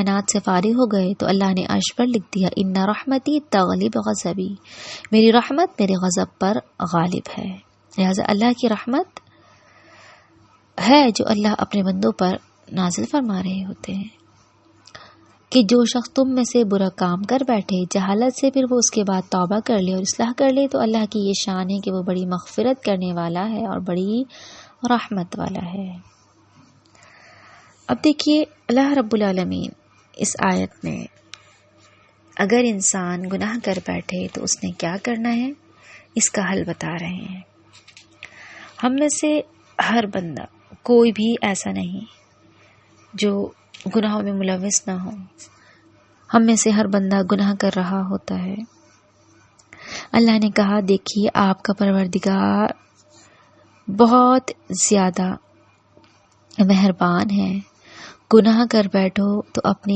کائنات سے فارغ ہو گئے تو اللہ نے عرش پر لکھ دیا ان رحمتی تغلب غضبی، میری رحمت میرے غضب پر غالب ہے۔ لہٰذا اللہ کی رحمت ہے جو اللہ اپنے بندوں پر نازل فرما رہے ہوتے ہیں کہ جو شخص تم میں سے برا کام کر بیٹھے جہالت سے، پھر وہ اس کے بعد توبہ کر لے اور اصلاح کر لے، تو اللہ کی یہ شان ہے کہ وہ بڑی مغفرت کرنے والا ہے اور بڑی رحمت والا ہے۔ اب دیکھیے اللہ رب العالمین اس آیت میں اگر انسان گناہ کر بیٹھے تو اس نے کیا کرنا ہے اس کا حل بتا رہے ہیں۔ ہم میں سے ہر بندہ، کوئی بھی ایسا نہیں جو گناہوں میں ملوث نہ ہو، ہم میں سے ہر بندہ گناہ کر رہا ہوتا ہے۔ اللہ نے کہا دیکھیے آپ کا پروردگار بہت زیادہ مہربان ہے، گناہ کر بیٹھو تو اپنی